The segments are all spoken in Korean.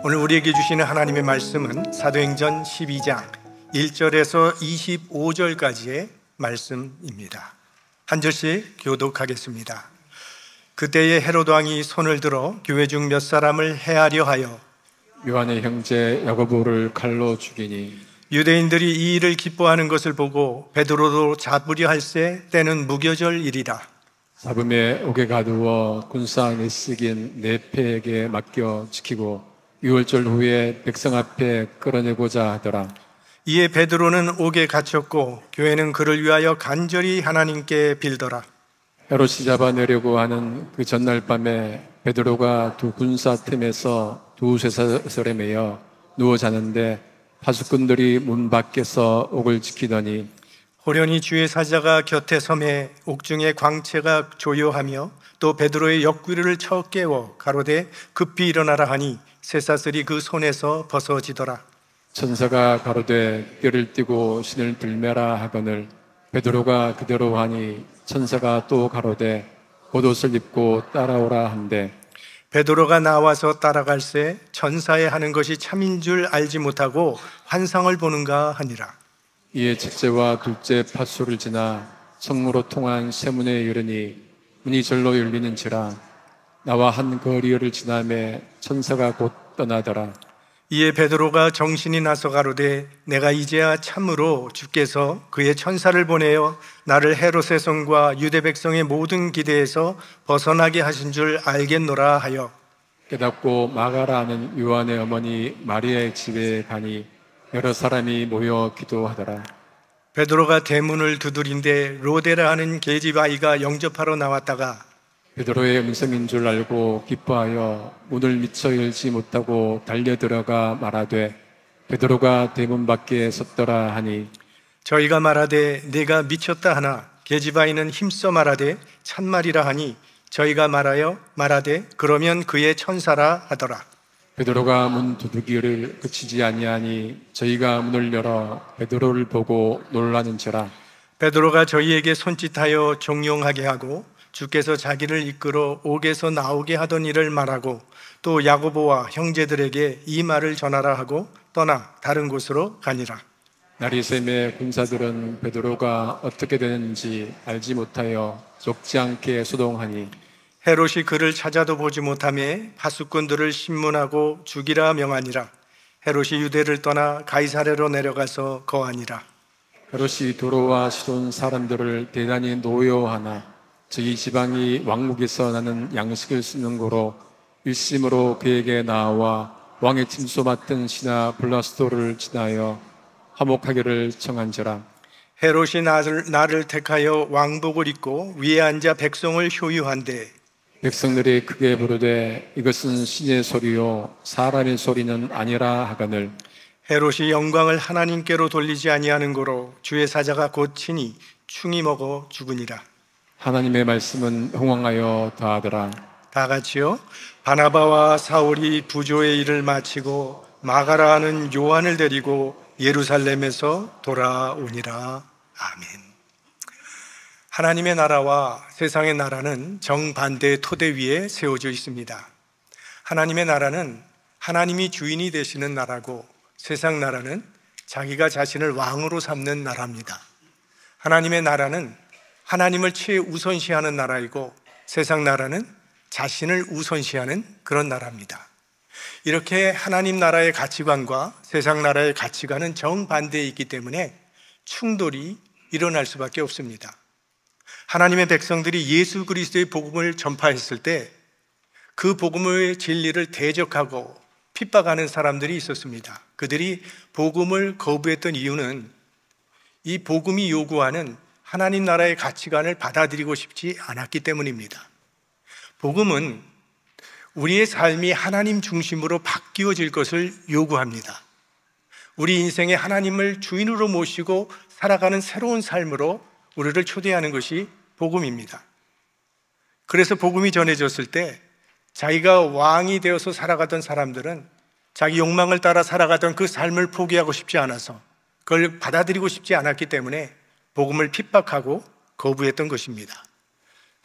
오늘 우리에게 주시는 하나님의 말씀은 사도행전 12장 1절에서 25절까지의 말씀입니다. 한 절씩 교독하겠습니다. 그때에 헤롯 왕이 손을 들어 교회 중 몇 사람을 해하려 하여 요한의 형제 야고보를 칼로 죽이니 유대인들이 이 일을 기뻐하는 것을 보고 베드로도 잡으려 할새 때는 무교절이리라. 잡음에 옥에 가두어 군사 내식인 네페에게 맡겨 지키고 유월절 후에 백성 앞에 끌어내고자 하더라. 이에 베드로는 옥에 갇혔고 교회는 그를 위하여 간절히 하나님께 빌더라. 헤롯이 잡아내려고 하는 그 전날 밤에 베드로가 두 군사 틈에서 두 쇠사슬에 매여 누워 자는데 파수꾼들이 문 밖에서 옥을 지키더니 호련히 주의 사자가 곁에 섬에 옥중에 광채가 조요하며 또 베드로의 옆구리를 쳐 깨워 가로되 급히 일어나라 하니 쇠사슬이 그 손에서 벗어지더라. 천사가 가로되 뼈를 띠고 신을 들매라 하거늘 베드로가 그대로 하니 천사가 또 가로되 겉옷을 입고 따라오라 한대 베드로가 나와서 따라갈새 천사의 하는 것이 참인 줄 알지 못하고 환상을 보는가 하니라. 이에 첫째와 둘째 팥소를 지나 성문으로 통한 세문에 이르니 문이 절로 열리는지라 나와 한 거리를 지나매 천사가 곧 떠나더라. 이에 베드로가 정신이 나서 가로되 내가 이제야 참으로 주께서 그의 천사를 보내어 나를 헤롯의 손과 유대 백성의 모든 기대에서 벗어나게 하신 줄 알겠노라 하여 깨닫고 마가라 하는 요한의 어머니 마리아의 집에 가니 여러 사람이 모여 기도하더라. 베드로가 대문을 두드린데 로데라 하는 계집 아이가 영접하러 나왔다가 베드로의 음성인 줄 알고 기뻐하여 문을 미처 열지 못하고 달려들어가 말하되 베드로가 대문 밖에 섰더라 하니 저희가 말하되 네가 미쳤다 하나 계집 아이는 힘써 말하되 참말이라 하니 저희가 말하되 그러면 그의 천사라 하더라. 베드로가 문 두드기를 그치지 아니하니 저희가 문을 열어 베드로를 보고 놀라는지라. 베드로가 저희에게 손짓하여 종용하게 하고 주께서 자기를 이끌어 옥에서 나오게 하던 일을 말하고 또 야고보와 형제들에게 이 말을 전하라 하고 떠나 다른 곳으로 가니라. 날이 새매 군사들은 베드로가 어떻게 되는지 알지 못하여 좁지 않게 소동하니 헤롯이 그를 찾아도 보지 못하며 파수꾼들을 신문하고 죽이라 명하니라. 헤롯이 유대를 떠나 가이사랴로 내려가서 거하니라. 헤롯이 도로와 시돈 사람들을 대단히 노여하나 저희 지방이 왕국에서 나는 양식을 쓰는 고로 일심으로 그에게 나와 왕의 침소 맡은 신하 블라스도를 지나여 화목하기를 청한지라. 헤롯이 나를 택하여 왕복을 입고 위에 앉아 백성을 효유한데 백성들이 크게 부르되 이것은 신의 소리요 사람의 소리는 아니라 하거늘 헤롯이 영광을 하나님께로 돌리지 아니하는 고로 주의 사자가 곧 친히 충이 먹어 죽으니라. 하나님의 말씀은 흥왕하여 다하더라. 다 같이요. 바나바와 사울이 부조의 일을 마치고 마가라 하는 요한을 데리고 예루살렘에서 돌아오니라. 아멘. 하나님의 나라와 세상의 나라는 정반대의 토대 위에 세워져 있습니다. 하나님의 나라는 하나님이 주인이 되시는 나라고 세상 나라는 자기가 자신을 왕으로 삼는 나라입니다. 하나님의 나라는 하나님을 최우선시하는 나라이고 세상 나라는 자신을 우선시하는 그런 나라입니다. 이렇게 하나님 나라의 가치관과 세상 나라의 가치관은 정반대에 있기 때문에 충돌이 일어날 수밖에 없습니다. 하나님의 백성들이 예수 그리스도의 복음을 전파했을 때 그 복음의 진리를 대적하고 핍박하는 사람들이 있었습니다. 그들이 복음을 거부했던 이유는 이 복음이 요구하는 하나님 나라의 가치관을 받아들이고 싶지 않았기 때문입니다. 복음은 우리의 삶이 하나님 중심으로 바뀌어질 것을 요구합니다. 우리 인생에 하나님을 주인으로 모시고 살아가는 새로운 삶으로 우리를 초대하는 것이 복음입니다. 그래서 복음이 전해졌을 때 자기가 왕이 되어서 살아가던 사람들은 자기 욕망을 따라 살아가던 그 삶을 포기하고 싶지 않아서 그걸 받아들이고 싶지 않았기 때문에 복음을 핍박하고 거부했던 것입니다.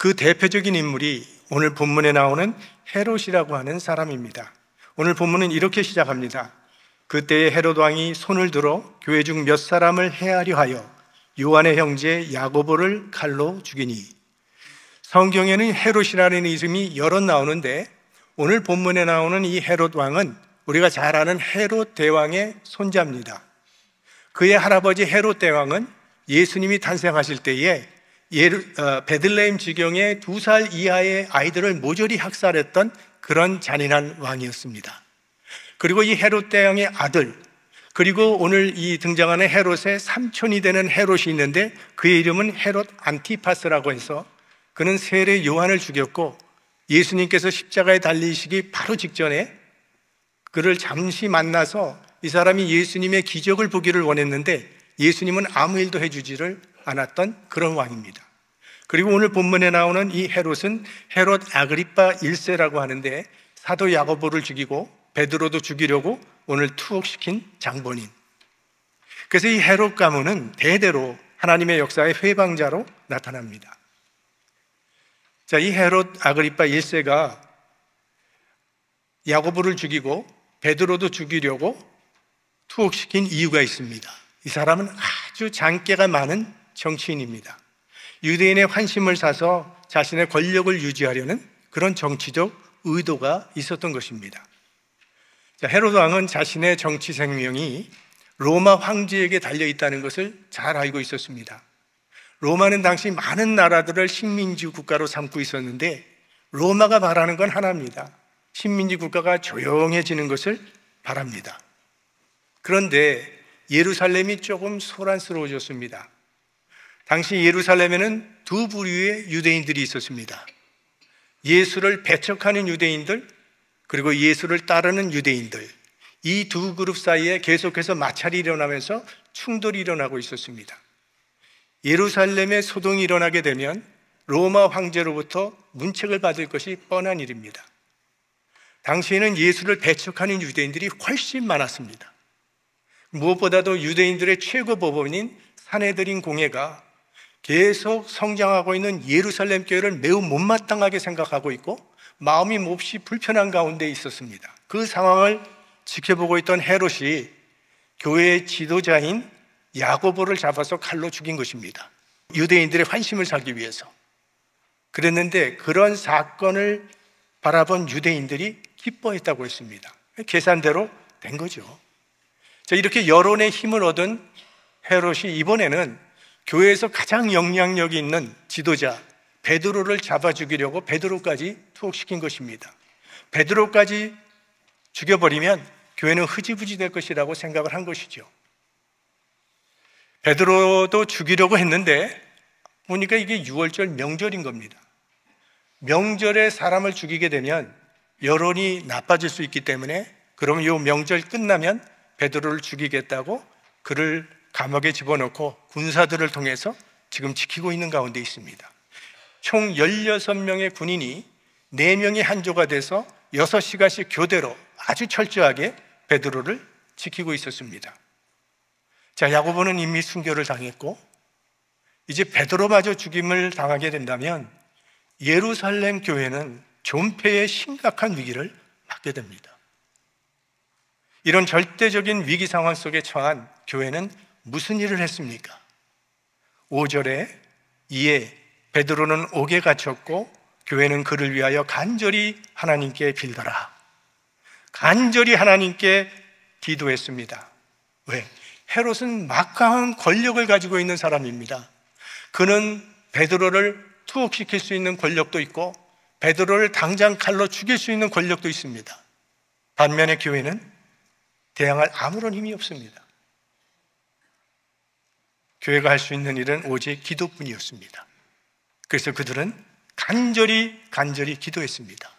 그 대표적인 인물이 오늘 본문에 나오는 헤롯이라고 하는 사람입니다. 오늘 본문은 이렇게 시작합니다. 그때에 헤롯 왕이 손을 들어 교회 중 몇 사람을 해하려 하여 요한의 형제 야고보를 칼로 죽이니. 성경에는 헤롯이라는 이름이 여러 나오는데 오늘 본문에 나오는 이 헤롯 왕은 우리가 잘 아는 헤롯 대왕의 손자입니다. 그의 할아버지 헤롯 대왕은 예수님이 탄생하실 때에 베들레헴 지경의 2살 이하의 아이들을 모조리 학살했던 그런 잔인한 왕이었습니다. 그리고 이 헤롯 대왕의 아들, 그리고 오늘 이 등장하는 헤롯의 삼촌이 되는 헤롯이 있는데 그의 이름은 헤롯 안티파스라고 해서 그는 세례 요한을 죽였고 예수님께서 십자가에 달리시기 바로 직전에 그를 잠시 만나서 이 사람이 예수님의 기적을 보기를 원했는데 예수님은 아무 일도 해주지를 않았던 그런 왕입니다. 그리고 오늘 본문에 나오는 이 헤롯은 헤롯 아그리파 1세라고 하는데 사도 야고보를 죽이고 베드로도 죽이려고 오늘 투옥시킨 장본인. 그래서 이 헤롯 가문은 대대로 하나님의 역사의 회방자로 나타납니다. 자, 이 헤롯 아그리파 1세가 야고보를 죽이고 베드로도 죽이려고 투옥시킨 이유가 있습니다. 이 사람은 아주 장깨가 많은 정치인입니다. 유대인의 환심을 사서 자신의 권력을 유지하려는 그런 정치적 의도가 있었던 것입니다. 자, 헤롯 왕은 자신의 정치 생명이 로마 황제에게 달려 있다는 것을 잘 알고 있었습니다. 로마는 당시 많은 나라들을 식민지 국가로 삼고 있었는데 로마가 바라는 건 하나입니다. 식민지 국가가 조용해지는 것을 바랍니다. 그런데 예루살렘이 조금 소란스러워졌습니다. 당시 예루살렘에는 두 부류의 유대인들이 있었습니다. 예수를 배척하는 유대인들, 그리고 예수를 따르는 유대인들, 이 두 그룹 사이에 계속해서 마찰이 일어나면서 충돌이 일어나고 있었습니다. 예루살렘에 소동이 일어나게 되면 로마 황제로부터 문책을 받을 것이 뻔한 일입니다. 당시에는 예수를 배척하는 유대인들이 훨씬 많았습니다. 무엇보다도 유대인들의 최고 법원인 산헤드린 공회가 계속 성장하고 있는 예루살렘 교회를 매우 못마땅하게 생각하고 있고 마음이 몹시 불편한 가운데 있었습니다. 그 상황을 지켜보고 있던 헤롯이 교회의 지도자인 야고보를 잡아서 칼로 죽인 것입니다. 유대인들의 환심을 사기 위해서. 그랬는데 그런 사건을 바라본 유대인들이 기뻐했다고 했습니다. 계산대로 된 거죠. 자, 이렇게 여론의 힘을 얻은 헤롯이 이번에는 교회에서 가장 영향력이 있는 지도자 베드로를 잡아 죽이려고 베드로까지 투옥시킨 것입니다. 베드로까지 죽여버리면 교회는 흐지부지 될 것이라고 생각을 한 것이죠. 베드로도 죽이려고 했는데 보니까 이게 6월절 명절인 겁니다. 명절에 사람을 죽이게 되면 여론이 나빠질 수 있기 때문에 그러면 이 명절 끝나면 베드로를 죽이겠다고 그를 감옥에 집어넣고 군사들을 통해서 지금 지키고 있는 가운데 있습니다. 총 16명의 군인이 4명이 한조가 돼서 6시간씩 교대로 아주 철저하게 베드로를 지키고 있었습니다. 자, 야고보는 이미 순교를 당했고 이제 베드로마저 죽임을 당하게 된다면 예루살렘 교회는 존폐의 심각한 위기를 맞게 됩니다. 이런 절대적인 위기 상황 속에 처한 교회는 무슨 일을 했습니까? 5절에 이에 베드로는 옥에 갇혔고 교회는 그를 위하여 간절히 하나님께 빌더라. 간절히 하나님께 기도했습니다. 왜? 헤롯은 막강한 권력을 가지고 있는 사람입니다. 그는 베드로를 투옥시킬 수 있는 권력도 있고 베드로를 당장 칼로 죽일 수 있는 권력도 있습니다. 반면에 교회는 대항할 아무런 힘이 없습니다. 교회가 할 수 있는 일은 오직 기도뿐이었습니다. 그래서 그들은 간절히 기도했습니다.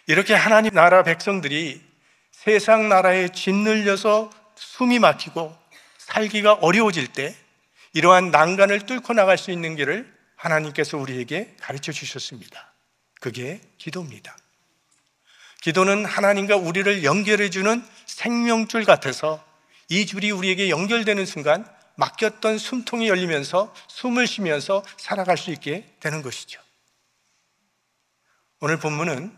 이렇게 하나님 나라 백성들이 세상 나라에 짓눌려서 숨이 막히고 살기가 어려워질 때 이러한 난간을 뚫고 나갈 수 있는 길을 하나님께서 우리에게 가르쳐 주셨습니다. 그게 기도입니다. 기도는 하나님과 우리를 연결해 주는 생명줄 같아서 이 줄이 우리에게 연결되는 순간 막혔던 숨통이 열리면서 숨을 쉬면서 살아갈 수 있게 되는 것이죠. 오늘 본문은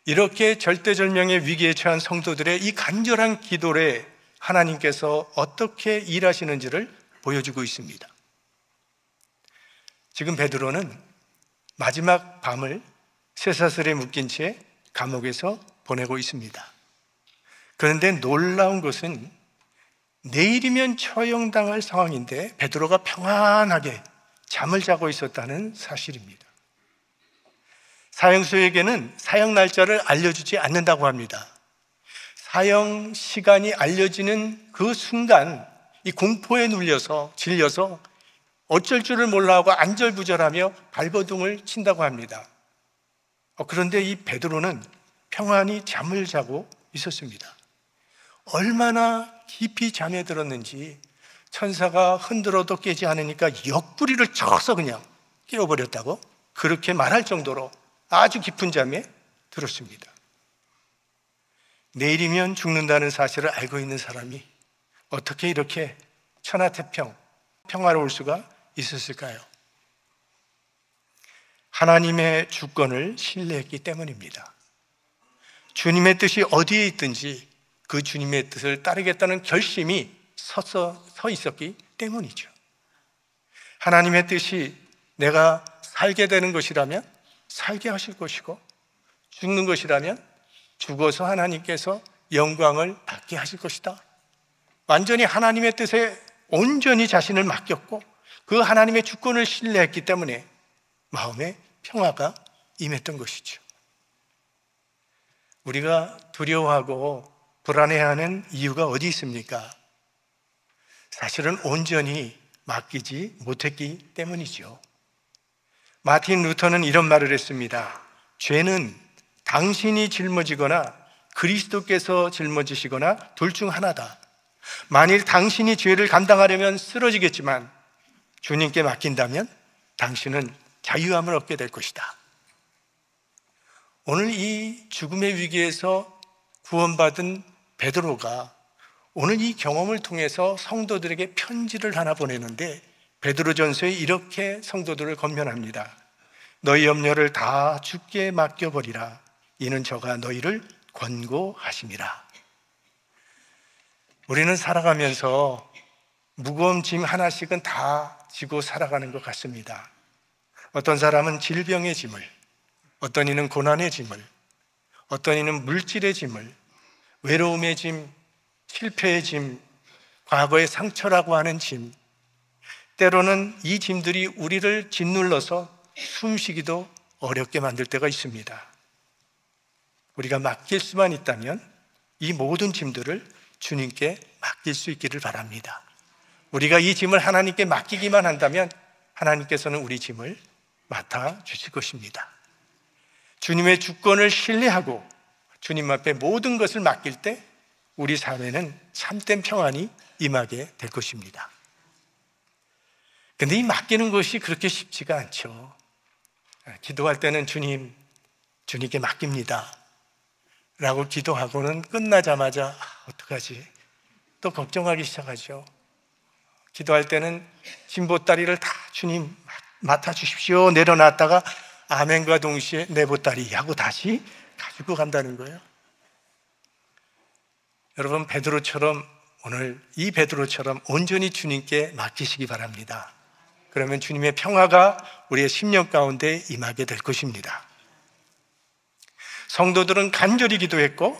이렇게 절대절명의 위기에 처한 성도들의 이 간절한 기도에 하나님께서 어떻게 일하시는지를 보여주고 있습니다. 지금 베드로는 마지막 밤을 쇠사슬에 묶인 채 감옥에서 보내고 있습니다. 그런데 놀라운 것은 내일이면 처형당할 상황인데 베드로가 평안하게 잠을 자고 있었다는 사실입니다. 사형수에게는 사형 날짜를 알려주지 않는다고 합니다. 사형 시간이 알려지는 그 순간 이 공포에 질려서 어쩔 줄을 몰라 하고 안절부절하며 발버둥을 친다고 합니다. 그런데 이 베드로는 평안히 잠을 자고 있었습니다. 얼마나 깊이 잠에 들었는지 천사가 흔들어도 깨지 않으니까 옆구리를 쳐서 그냥 깨워버렸다고 그렇게 말할 정도로 아주 깊은 잠에 들었습니다. 내일이면 죽는다는 사실을 알고 있는 사람이 어떻게 이렇게 천하태평, 평화로울 수가 있었을까요? 하나님의 주권을 신뢰했기 때문입니다. 주님의 뜻이 어디에 있든지 그 주님의 뜻을 따르겠다는 결심이 서 있었기 때문이죠. 하나님의 뜻이 내가 살게 되는 것이라면 살게 하실 것이고, 죽는 것이라면 죽어서 하나님께서 영광을 받게 하실 것이다. 완전히 하나님의 뜻에 온전히 자신을 맡겼고 그 하나님의 주권을 신뢰했기 때문에 마음에 평화가 임했던 것이죠. 우리가 두려워하고 불안해하는 이유가 어디 있습니까? 사실은 온전히 맡기지 못했기 때문이죠. 마틴 루터는 이런 말을 했습니다. 죄는 당신이 짊어지거나 그리스도께서 짊어지시거나 둘 중 하나다. 만일 당신이 죄를 감당하려면 쓰러지겠지만 주님께 맡긴다면 당신은 자유함을 얻게 될 것이다. 오늘 이 죽음의 위기에서 구원받은 베드로가 오늘 이 경험을 통해서 성도들에게 편지를 하나 보내는데 베드로전서에 이렇게 성도들을 권면합니다. 너희 염려를 다 주께 맡겨버리라. 이는 저가 너희를 권고하심이라. 우리는 살아가면서 무거운 짐 하나씩은 다 지고 살아가는 것 같습니다. 어떤 사람은 질병의 짐을, 어떤 이는 고난의 짐을, 어떤 이는 물질의 짐을, 외로움의 짐, 실패의 짐, 과거의 상처라고 하는 짐, 때로는 이 짐들이 우리를 짓눌러서 숨쉬기도 어렵게 만들 때가 있습니다. 우리가 맡길 수만 있다면 이 모든 짐들을 주님께 맡길 수 있기를 바랍니다. 우리가 이 짐을 하나님께 맡기기만 한다면 하나님께서는 우리 짐을 맡아주실 것입니다. 주님의 주권을 신뢰하고 주님 앞에 모든 것을 맡길 때 우리 삶에는 참된 평안이 임하게 될 것입니다. 근데 이 맡기는 것이 그렇게 쉽지가 않죠. 기도할 때는 주님께 맡깁니다 라고 기도하고는 끝나자마자 어떡하지? 또 걱정하기 시작하죠. 기도할 때는 진보다리를 다 주님 맡아주십시오 내려놨다가 아멘과 동시에 내 보따리 하고 다시 가지고 간다는 거예요. 여러분, 오늘 이 베드로처럼 온전히 주님께 맡기시기 바랍니다. 그러면 주님의 평화가 우리의 심령 가운데 임하게 될 것입니다. 성도들은 간절히 기도했고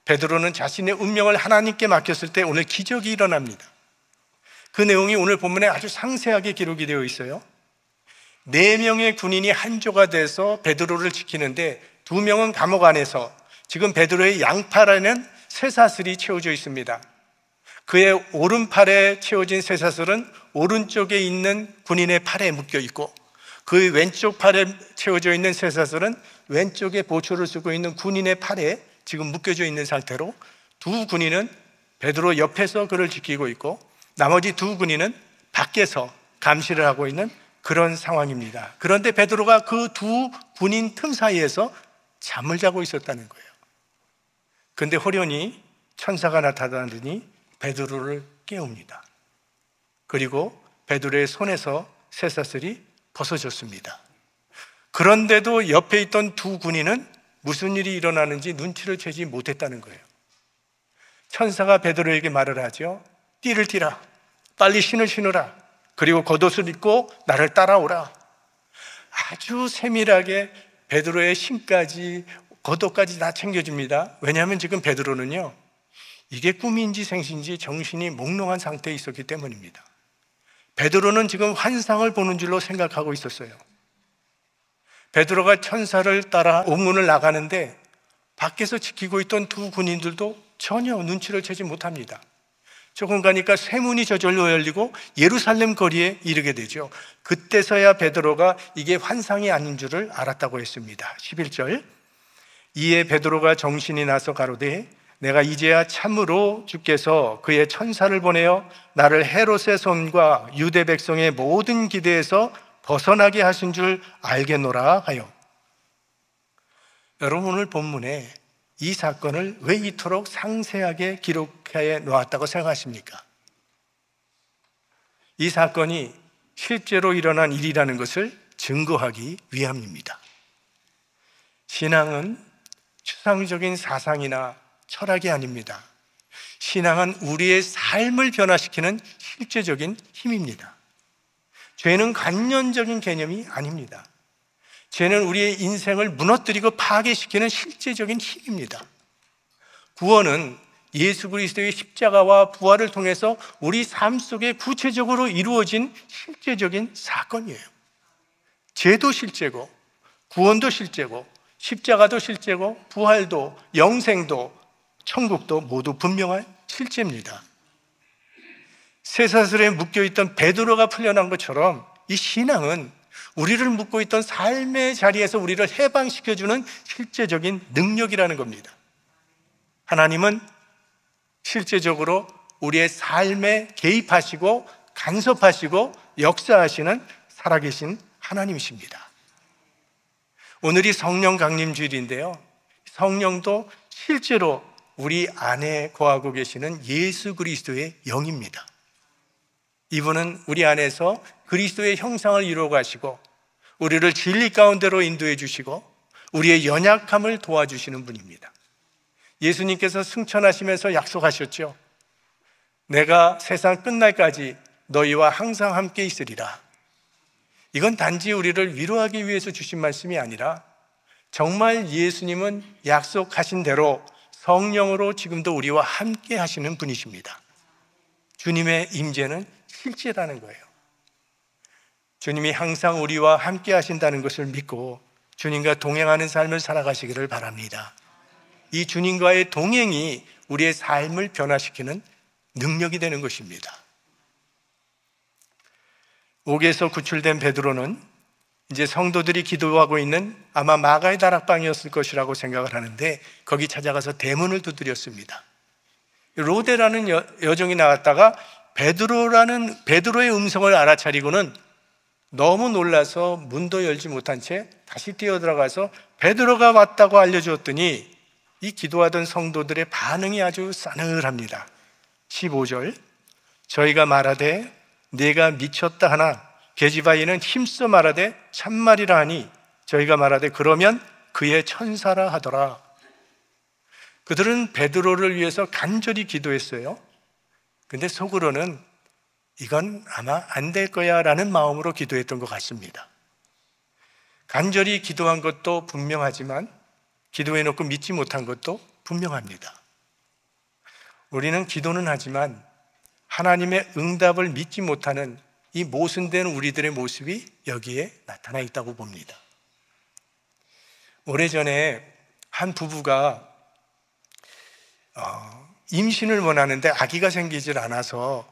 베드로는 자신의 운명을 하나님께 맡겼을 때 오늘 기적이 일어납니다. 그 내용이 오늘 본문에 아주 상세하게 기록이 되어 있어요. 4명의 군인이 한조가 돼서 베드로를 지키는데 2명은 감옥 안에서 지금 베드로의 양팔에는 쇠사슬이 채워져 있습니다. 그의 오른팔에 채워진 쇠사슬은 오른쪽에 있는 군인의 팔에 묶여 있고 그 왼쪽 팔에 채워져 있는 쇠사슬은 왼쪽에 보초를 쓰고 있는 군인의 팔에 지금 묶여져 있는 상태로 두 군인은 베드로 옆에서 그를 지키고 있고 나머지 두 군인은 밖에서 감시를 하고 있는 그런 상황입니다. 그런데 베드로가 그 두 군인 틈 사이에서 잠을 자고 있었다는 거예요. 그런데 호련히 천사가 나타나더니 베드로를 깨웁니다. 그리고 베드로의 손에서 쇠사슬이 벗어졌습니다. 그런데도 옆에 있던 두 군인은 무슨 일이 일어나는지 눈치를 채지 못했다는 거예요. 천사가 베드로에게 말을 하죠. 띠를 띠라. 빨리 신을 신으라. 그리고 겉옷을 입고 나를 따라오라. 아주 세밀하게 베드로의 신까지 겉옷까지 다 챙겨줍니다. 왜냐하면 지금 베드로는요, 이게 꿈인지 생신지 정신이 몽롱한 상태에 있었기 때문입니다. 베드로는 지금 환상을 보는 줄로 생각하고 있었어요. 베드로가 천사를 따라 옥문을 나가는데 밖에서 지키고 있던 두 군인들도 전혀 눈치를 채지 못합니다. 조금 가니까 쇠문이 저절로 열리고 예루살렘 거리에 이르게 되죠. 그때서야 베드로가 이게 환상이 아닌 줄을 알았다고 했습니다. 11절, 이에 베드로가 정신이 나서 가로되 내가 이제야 참으로 주께서 그의 천사를 보내어 나를 헤롯의 손과 유대 백성의 모든 기대에서 벗어나게 하신 줄 알겠노라 하여. 여러분, 오늘 본문에 이 사건을 왜 이토록 상세하게 기록해 놓았다고 생각하십니까? 이 사건이 실제로 일어난 일이라는 것을 증거하기 위함입니다. 신앙은 추상적인 사상이나 철학이 아닙니다. 신앙은 우리의 삶을 변화시키는 실제적인 힘입니다. 죄는 관념적인 개념이 아닙니다. 죄는 우리의 인생을 무너뜨리고 파괴시키는 실제적인 힘입니다. 구원은 예수 그리스도의 십자가와 부활을 통해서 우리 삶 속에 구체적으로 이루어진 실제적인 사건이에요. 죄도 실제고, 구원도 실제고, 십자가도 실제고, 부활도, 영생도, 천국도 모두 분명한 실제입니다. 쇠사슬에 묶여있던 베드로가 풀려난 것처럼 이 신앙은 우리를 묶고 있던 삶의 자리에서 우리를 해방시켜주는 실제적인 능력이라는 겁니다. 하나님은 실제적으로 우리의 삶에 개입하시고 간섭하시고 역사하시는 살아계신 하나님이십니다. 오늘이 성령 강림 주일인데요, 성령도 실제로 우리 안에 거하고 계시는 예수 그리스도의 영입니다. 이분은 우리 안에서 그리스도의 형상을 이루어 가시고 우리를 진리 가운데로 인도해 주시고 우리의 연약함을 도와주시는 분입니다. 예수님께서 승천하시면서 약속하셨죠. 내가 세상 끝날까지 너희와 항상 함께 있으리라. 이건 단지 우리를 위로하기 위해서 주신 말씀이 아니라 정말 예수님은 약속하신 대로 성령으로 지금도 우리와 함께 하시는 분이십니다. 주님의 임재는 실제라는 거예요. 주님이 항상 우리와 함께 하신다는 것을 믿고 주님과 동행하는 삶을 살아가시기를 바랍니다. 이 주님과의 동행이 우리의 삶을 변화시키는 능력이 되는 것입니다. 옥에서 구출된 베드로는 이제 성도들이 기도하고 있는 아마 마가의 다락방이었을 것이라고 생각을 하는데 거기 찾아가서 대문을 두드렸습니다. 로데라는 여종이 나왔다가 베드로의 음성을 알아차리고는 너무 놀라서 문도 열지 못한 채 다시 뛰어들어가서 베드로가 왔다고 알려주었더니 이 기도하던 성도들의 반응이 아주 싸늘합니다. 15절, 저희가 말하되 네가 미쳤다 하나 계집아이는 힘써 말하되 참말이라 하니 저희가 말하되 그러면 그의 천사라 하더라. 그들은 베드로를 위해서 간절히 기도했어요. 근데 속으로는 이건 아마 안 될 거야 라는 마음으로 기도했던 것 같습니다. 간절히 기도한 것도 분명하지만 기도해놓고 믿지 못한 것도 분명합니다. 우리는 기도는 하지만 하나님의 응답을 믿지 못하는 이 모순된 우리들의 모습이 여기에 나타나 있다고 봅니다. 오래전에 한 부부가 임신을 원하는데 아기가 생기질 않아서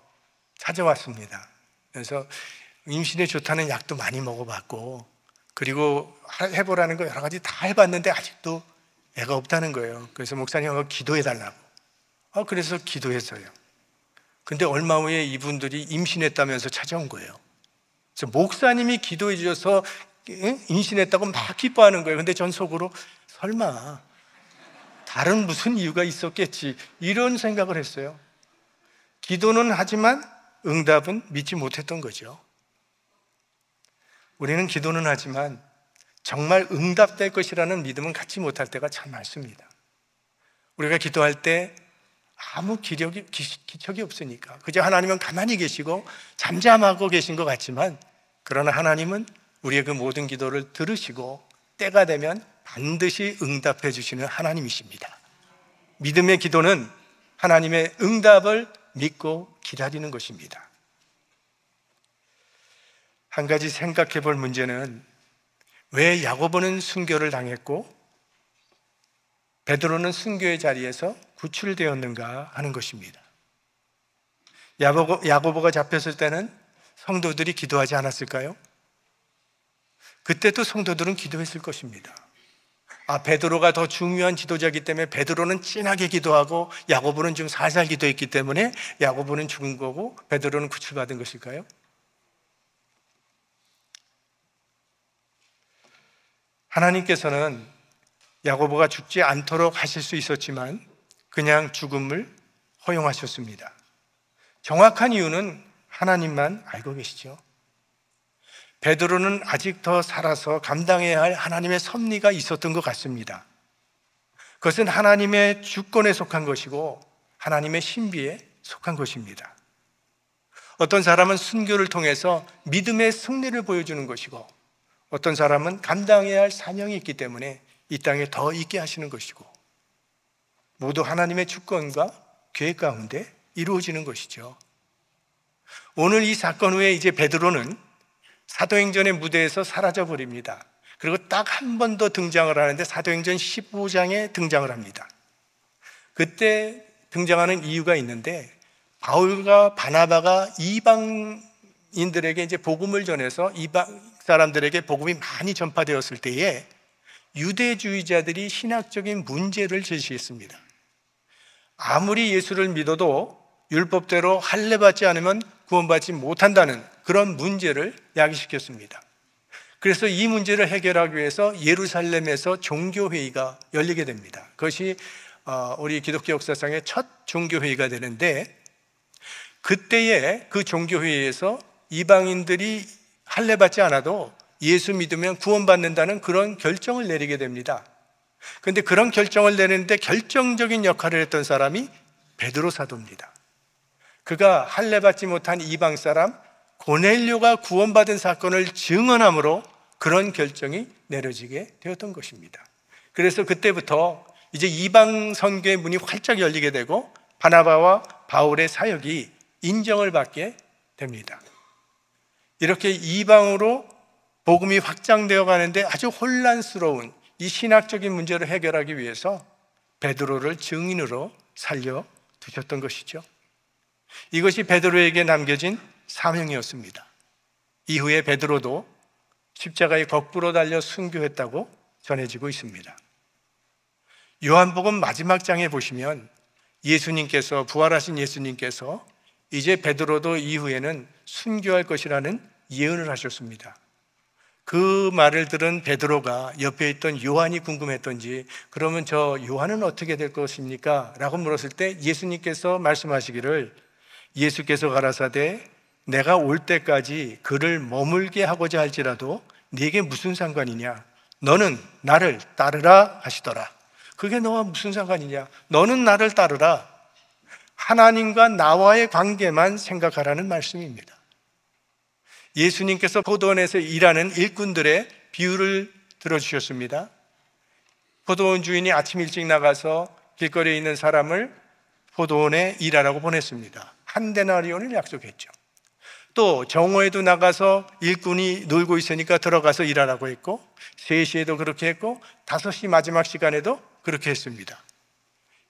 찾아왔습니다. 그래서 임신에 좋다는 약도 많이 먹어봤고 그리고 해보라는 거 여러 가지 다 해봤는데 아직도 애가 없다는 거예요. 그래서 목사님하고 기도해달라고. 그래서 기도했어요. 근데 얼마 후에 이분들이 임신했다면서 찾아온 거예요. 그래서 목사님이 기도해 주셔서 임신했다고 막 기뻐하는 거예요. 근데 전 속으로 설마 다른 무슨 이유가 있었겠지 이런 생각을 했어요. 기도는 하지만 응답은 믿지 못했던 거죠. 우리는 기도는 하지만 정말 응답될 것이라는 믿음은 갖지 못할 때가 참 많습니다. 우리가 기도할 때 아무 기척이 없으니까 그저 하나님은 가만히 계시고 잠잠하고 계신 것 같지만, 그러나 하나님은 우리의 그 모든 기도를 들으시고 때가 되면 반드시 응답해 주시는 하나님이십니다. 믿음의 기도는 하나님의 응답을 믿고 기다리는 것입니다. 한 가지 생각해 볼 문제는, 왜 야고보는 순교를 당했고 베드로는 순교의 자리에서 구출되었는가 하는 것입니다. 야고보가 잡혔을 때는 성도들이 기도하지 않았을까요? 그때도 성도들은 기도했을 것입니다. 베드로가 더 중요한 지도자이기 때문에 베드로는 진하게 기도하고 야고보는 좀 살살 기도했기 때문에 야고보는 죽은 거고 베드로는 구출받은 것일까요? 하나님께서는 야고보가 죽지 않도록 하실 수 있었지만 그냥 죽음을 허용하셨습니다. 정확한 이유는 하나님만 알고 계시죠. 베드로는 아직 더 살아서 감당해야 할 하나님의 섭리가 있었던 것 같습니다. 그것은 하나님의 주권에 속한 것이고 하나님의 신비에 속한 것입니다. 어떤 사람은 순교를 통해서 믿음의 승리를 보여주는 것이고, 어떤 사람은 감당해야 할 사명이 있기 때문에 이 땅에 더 있게 하시는 것이고, 모두 하나님의 주권과 계획 가운데 이루어지는 것이죠. 오늘 이 사건 후에 이제 베드로는 사도행전의 무대에서 사라져 버립니다. 그리고 딱 한 번 더 등장을 하는데 사도행전 15장에 등장을 합니다. 그때 등장하는 이유가 있는데, 바울과 바나바가 이방인들에게 이제 복음을 전해서 이방 사람들에게 복음이 많이 전파되었을 때에 유대주의자들이 신학적인 문제를 제시했습니다. 아무리 예수를 믿어도 율법대로 할례받지 않으면 구원받지 못한다는 그런 문제를 야기시켰습니다. 그래서 이 문제를 해결하기 위해서 예루살렘에서 종교회의가 열리게 됩니다. 그것이 우리 기독교 역사상의 첫 종교회의가 되는데, 그때의 그 종교회의에서 이방인들이 할례받지 않아도 예수 믿으면 구원받는다는 그런 결정을 내리게 됩니다. 그런데 그런 결정을 내리는데 결정적인 역할을 했던 사람이 베드로 사도입니다. 그가 할례받지 못한 이방 사람 고넬료가 구원받은 사건을 증언함으로 그런 결정이 내려지게 되었던 것입니다. 그래서 그때부터 이제 이방 선교의 문이 활짝 열리게 되고 바나바와 바울의 사역이 인정을 받게 됩니다. 이렇게 이방으로 복음이 확장되어 가는데 아주 혼란스러운 이 신학적인 문제를 해결하기 위해서 베드로를 증인으로 살려두셨던 것이죠. 이것이 베드로에게 남겨진 사명이었습니다. 이후에 베드로도 십자가에 거꾸로 달려 순교했다고 전해지고 있습니다. 요한복음 마지막 장에 보시면 예수님께서, 부활하신 예수님께서 이제 베드로도 이후에는 순교할 것이라는 예언을 하셨습니다. 그 말을 들은 베드로가 옆에 있던 요한이 궁금했던지, 그러면 저 요한은 어떻게 될 것입니까? 라고 물었을 때 예수님께서 말씀하시기를, 예수께서 가라사대 내가 올 때까지 그를 머물게 하고자 할지라도 네게 무슨 상관이냐? 너는 나를 따르라 하시더라. 그게 너와 무슨 상관이냐? 너는 나를 따르라. 하나님과 나와의 관계만 생각하라는 말씀입니다. 예수님께서 포도원에서 일하는 일꾼들의 비유를 들어주셨습니다. 포도원 주인이 아침 일찍 나가서 길거리에 있는 사람을 포도원에 일하라고 보냈습니다. 한 데나리온을 약속했죠. 또 정오에도 나가서 일꾼이 놀고 있으니까 들어가서 일하라고 했고, 3시에도 그렇게 했고 5시 마지막 시간에도 그렇게 했습니다.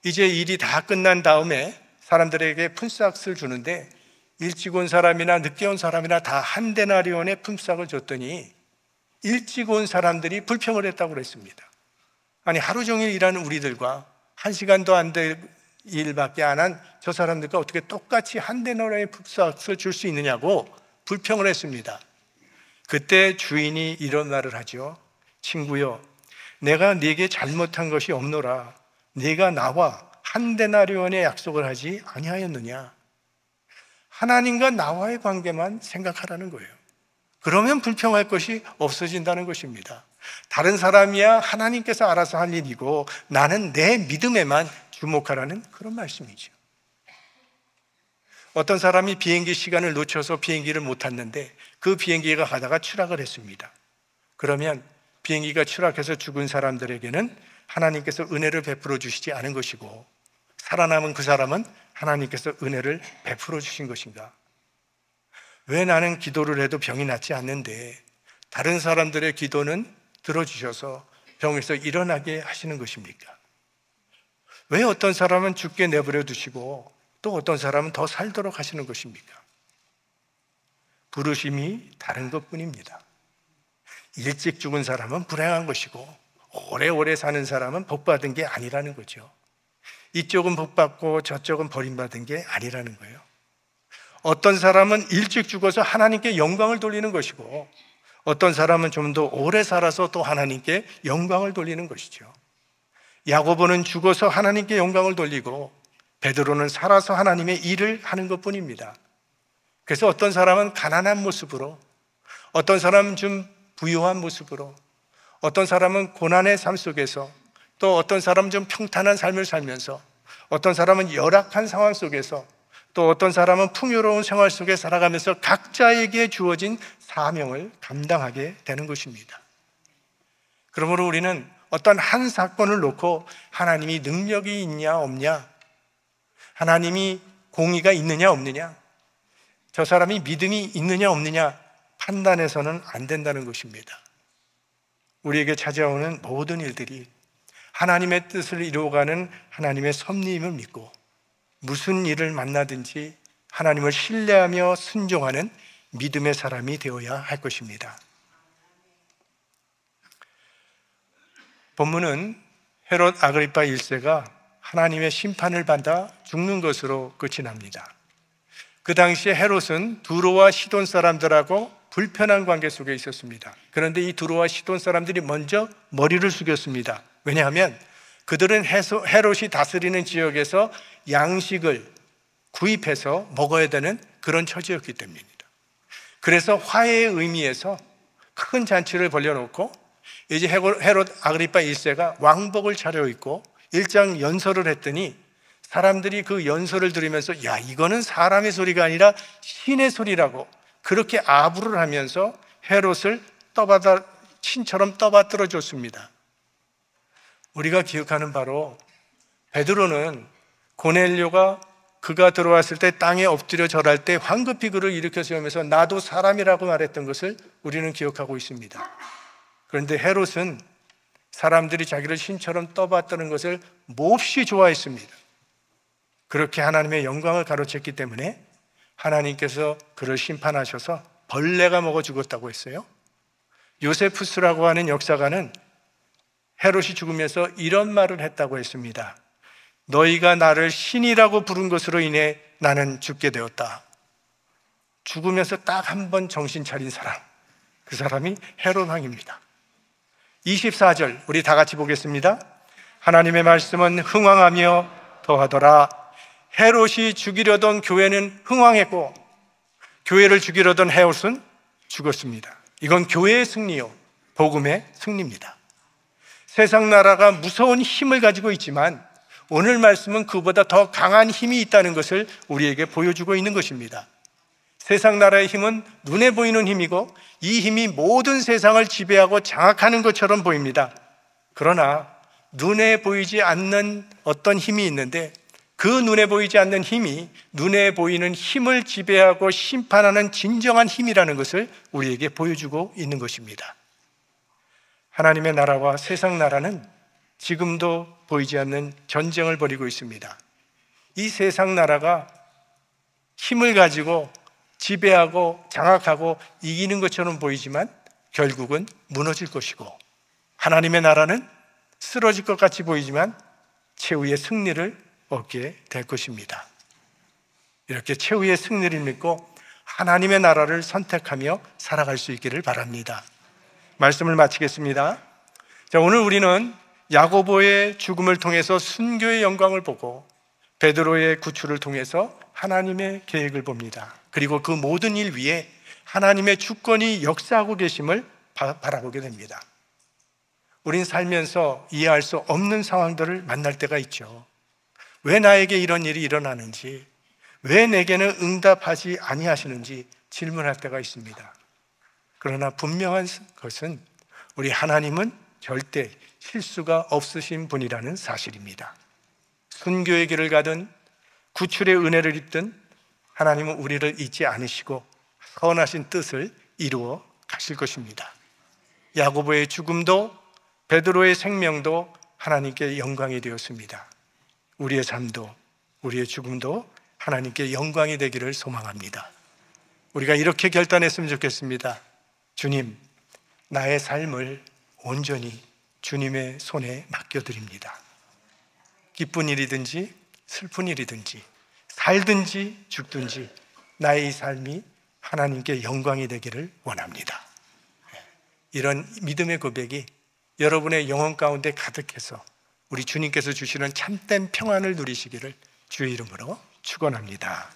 이제 일이 다 끝난 다음에 사람들에게 품삯을 주는데 일찍 온 사람이나 늦게 온 사람이나 다 한 데나리온의 품삯을 줬더니 일찍 온 사람들이 불평을 했다고 그랬습니다. 아니, 하루 종일 일하는 우리들과 1시간도 안 될 일밖에 안 한 저 사람들과 어떻게 똑같이 한 데나리온의 품삯을 줄 수 있느냐고 불평을 했습니다. 그때 주인이 이런 말을 하죠. 친구여, 내가 네게 잘못한 것이 없노라. 네가 나와 한 데나리온의 약속을 하지 아니하였느냐? 하나님과 나와의 관계만 생각하라는 거예요. 그러면 불평할 것이 없어진다는 것입니다. 다른 사람이야 하나님께서 알아서 할 일이고 나는 내 믿음에만 주목하라는 그런 말씀이죠. 어떤 사람이 비행기 시간을 놓쳐서 비행기를 못 탔는데 그 비행기가 가다가 추락을 했습니다. 그러면 비행기가 추락해서 죽은 사람들에게는 하나님께서 은혜를 베풀어 주시지 않은 것이고 살아남은 그 사람은 하나님께서 은혜를 베풀어 주신 것인가? 왜 나는 기도를 해도 병이 낫지 않는데 다른 사람들의 기도는 들어주셔서 병에서 일어나게 하시는 것입니까? 왜 어떤 사람은 죽게 내버려 두시고 또 어떤 사람은 더 살도록 하시는 것입니까? 부르심이 다른 것뿐입니다. 일찍 죽은 사람은 불행한 것이고 오래오래 사는 사람은 복받은 게 아니라는 거죠. 이쪽은 복받고 저쪽은 버림받은 게 아니라는 거예요. 어떤 사람은 일찍 죽어서 하나님께 영광을 돌리는 것이고 어떤 사람은 좀 더 오래 살아서 또 하나님께 영광을 돌리는 것이죠. 야고보는 죽어서 하나님께 영광을 돌리고 베드로는 살아서 하나님의 일을 하는 것뿐입니다. 그래서 어떤 사람은 가난한 모습으로, 어떤 사람은 좀 부유한 모습으로, 어떤 사람은 고난의 삶 속에서, 또 어떤 사람은 좀 평탄한 삶을 살면서, 어떤 사람은 열악한 상황 속에서, 또 어떤 사람은 풍요로운 생활 속에 살아가면서 각자에게 주어진 사명을 감당하게 되는 것입니다. 그러므로 우리는 어떤 한 사건을 놓고 하나님이 능력이 있냐 없냐, 하나님이 공의가 있느냐 없느냐, 저 사람이 믿음이 있느냐 없느냐 판단해서는 안 된다는 것입니다. 우리에게 찾아오는 모든 일들이 하나님의 뜻을 이루어가는 하나님의 섭리임을 믿고 무슨 일을 만나든지 하나님을 신뢰하며 순종하는 믿음의 사람이 되어야 할 것입니다. 본문은 헤롯 아그리파 1세가 하나님의 심판을 받아 죽는 것으로 끝이 납니다. 그 당시에 헤롯은 두로와 시돈 사람들하고 불편한 관계 속에 있었습니다. 그런데 이 두로와 시돈 사람들이 먼저 머리를 숙였습니다. 왜냐하면 그들은 헤롯이 다스리는 지역에서 양식을 구입해서 먹어야 되는 그런 처지였기 때문입니다. 그래서 화해의 의미에서 큰 잔치를 벌려놓고 이제 헤롯 아그리파 1세가 왕복을 차려입고 일장 연설을 했더니 사람들이 그 연설을 들으면서 야, 이거는 사람의 소리가 아니라 신의 소리라고 그렇게 아부를 하면서 헤롯을 신처럼 떠받들어 줬습니다. 우리가 기억하는 바로 베드로는 고넬료가 그가 들어왔을 때 땅에 엎드려 절할 때 황급히 그를 일으켜 세우면서 나도 사람이라고 말했던 것을 우리는 기억하고 있습니다. 그런데 헤롯은 사람들이 자기를 신처럼 떠받드는 것을 몹시 좋아했습니다. 그렇게 하나님의 영광을 가로챘기 때문에 하나님께서 그를 심판하셔서 벌레가 먹어 죽었다고 했어요. 요세푸스라고 하는 역사가는 헤롯이 죽으면서 이런 말을 했다고 했습니다. 너희가 나를 신이라고 부른 것으로 인해 나는 죽게 되었다. 죽으면서 딱 한 번 정신 차린 사람, 그 사람이 헤롯 왕입니다. 24절 우리 다 같이 보겠습니다. 하나님의 말씀은 흥왕하며 더하더라. 헤롯이 죽이려던 교회는 흥왕했고 교회를 죽이려던 헤롯은 죽었습니다. 이건 교회의 승리요, 복음의 승리입니다. 세상 나라가 무서운 힘을 가지고 있지만 오늘 말씀은 그보다 더 강한 힘이 있다는 것을 우리에게 보여주고 있는 것입니다. 세상 나라의 힘은 눈에 보이는 힘이고 이 힘이 모든 세상을 지배하고 장악하는 것처럼 보입니다. 그러나 눈에 보이지 않는 어떤 힘이 있는데 그 눈에 보이지 않는 힘이 눈에 보이는 힘을 지배하고 심판하는 진정한 힘이라는 것을 우리에게 보여주고 있는 것입니다. 하나님의 나라와 세상 나라는 지금도 보이지 않는 전쟁을 벌이고 있습니다. 이 세상 나라가 힘을 가지고 지배하고 장악하고 이기는 것처럼 보이지만 결국은 무너질 것이고 하나님의 나라는 쓰러질 것 같이 보이지만 최후의 승리를 얻게 될 것입니다. 이렇게 최후의 승리를 믿고 하나님의 나라를 선택하며 살아갈 수 있기를 바랍니다. 말씀을 마치겠습니다. 자, 오늘 우리는 야고보의 죽음을 통해서 순교의 영광을 보고 베드로의 구출을 통해서 하나님의 계획을 봅니다. 그리고 그 모든 일 위에 하나님의 주권이 역사하고 계심을 바라보게 됩니다. 우린 살면서 이해할 수 없는 상황들을 만날 때가 있죠. 왜 나에게 이런 일이 일어나는지, 왜 내게는 응답하지 아니하시는지 질문할 때가 있습니다. 그러나 분명한 것은 우리 하나님은 절대 실수가 없으신 분이라는 사실입니다. 순교의 길을 가든 구출의 은혜를 입든 하나님은 우리를 잊지 않으시고 선하신 뜻을 이루어 가실 것입니다. 야고보의 죽음도 베드로의 생명도 하나님께 영광이 되었습니다. 우리의 삶도 우리의 죽음도 하나님께 영광이 되기를 소망합니다. 우리가 이렇게 결단했으면 좋겠습니다. 주님, 나의 삶을 온전히 주님의 손에 맡겨드립니다. 기쁜 일이든지 슬픈 일이든지 살든지 죽든지 나의 이 삶이 하나님께 영광이 되기를 원합니다. 이런 믿음의 고백이 여러분의 영혼 가운데 가득해서 우리 주님께서 주시는 참된 평안을 누리시기를 주의 이름으로 축원합니다.